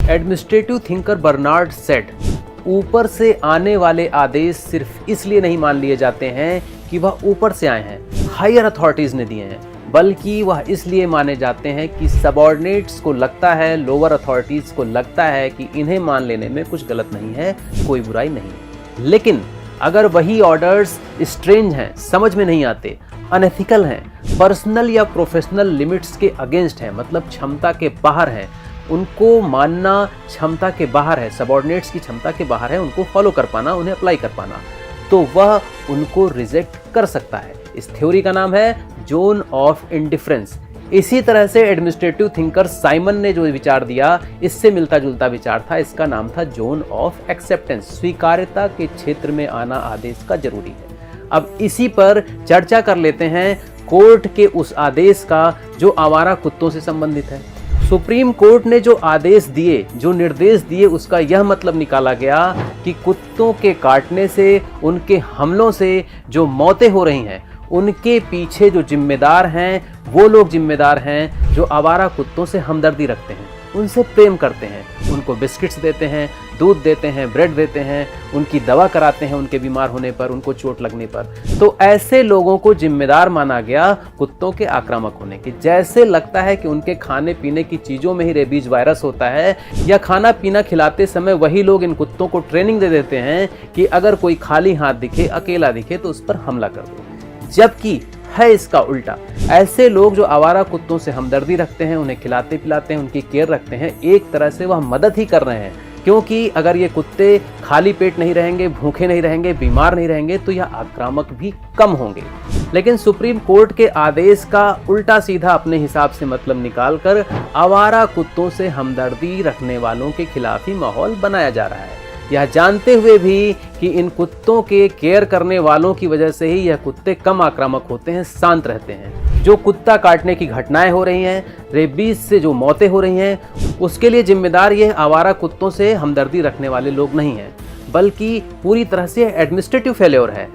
Administrative thinker Bernard said, ऊपर से आने वाले आदेश सिर्फ इसलिए नहीं मान लिए जाते हैं कि वह ऊपर से आए हैं, हायर अथॉरिटीज ने दिए हैं, बल्कि वह इसलिए माने जाते हैं कि सबऑर्डिनेट्स को लगता है, लोअर अथॉरिटीज को लगता है कि इन्हें मान लेने में कुछ गलत नहीं है, कोई बुराई नहीं है। लेकिन अगर वही ऑर्डर्स स्ट्रेंज हैं, समझ में नहीं आते, अनएथिकल हैं, पर्सनल या प्रोफेशनल लिमिट्स के अगेंस्ट हैं, मतलब क्षमता के बाहर हैं, उनको मानना क्षमता के बाहर है, सबऑर्डिनेट्स की क्षमता के बाहर है, उनको फॉलो कर पाना, उन्हें अप्लाई कर पाना, तो वह उनको रिजेक्ट कर सकता है। इस थ्योरी का नाम है जोन ऑफ इंडिफरेंस। इसी तरह से एडमिनिस्ट्रेटिव थिंकर साइमन ने जो विचार दिया, इससे मिलता जुलता विचार था, इसका नाम था जोन ऑफ एक्सेप्टेंस। स्वीकार्यता के क्षेत्र में आना आदेश का जरूरी है। अब इसी पर चर्चा कर लेते हैं कोर्ट के उस आदेश का जो आवारा कुत्तों से संबंधित है। सुप्रीम कोर्ट ने जो आदेश दिए, जो निर्देश दिए, उसका यह मतलब निकाला गया कि कुत्तों के काटने से, उनके हमलों से जो मौतें हो रही हैं, उनके पीछे जो जिम्मेदार हैं वो लोग जिम्मेदार हैं जो आवारा कुत्तों से हमदर्दी रखते हैं, उनसे प्रेम करते हैं, उनको बिस्किट्स देते हैं, दूध देते हैं, ब्रेड देते हैं, उनकी दवा कराते हैं उनके बीमार होने पर, उनको चोट लगने पर। तो ऐसे लोगों को जिम्मेदार माना गया कुत्तों के आक्रामक होने के। जैसे लगता है कि उनके खाने पीने की चीज़ों में ही रेबीज वायरस होता है, या खाना पीना खिलाते समय वही लोग इन कुत्तों को ट्रेनिंग दे देते हैं कि अगर कोई खाली हाथ दिखे, अकेला दिखे तो उस पर हमला कर दो। जबकि है इसका उल्टा। ऐसे लोग जो आवारा कुत्तों से हमदर्दी रखते हैं, उन्हें खिलाते पिलाते हैं, उनकी केयर रखते हैं, एक तरह से वह मदद ही कर रहे हैं, क्योंकि अगर ये कुत्ते खाली पेट नहीं रहेंगे, भूखे नहीं रहेंगे, बीमार नहीं रहेंगे, तो यह आक्रामक भी कम होंगे। लेकिन सुप्रीम कोर्ट के आदेश का उल्टा सीधा अपने हिसाब से मतलब निकालकर आवारा कुत्तों से हमदर्दी रखने वालों के खिलाफ ही माहौल बनाया जा रहा है, यह जानते हुए भी कि इन कुत्तों के केयर करने वालों की वजह से ही यह कुत्ते कम आक्रामक होते हैं, शांत रहते हैं। जो कुत्ता काटने की घटनाएं हो रही हैं, रेबीज से जो मौतें हो रही हैं, उसके लिए जिम्मेदार ये आवारा कुत्तों से हमदर्दी रखने वाले लोग नहीं हैं, बल्कि पूरी तरह से एडमिनिस्ट्रेटिव फेल्योर है।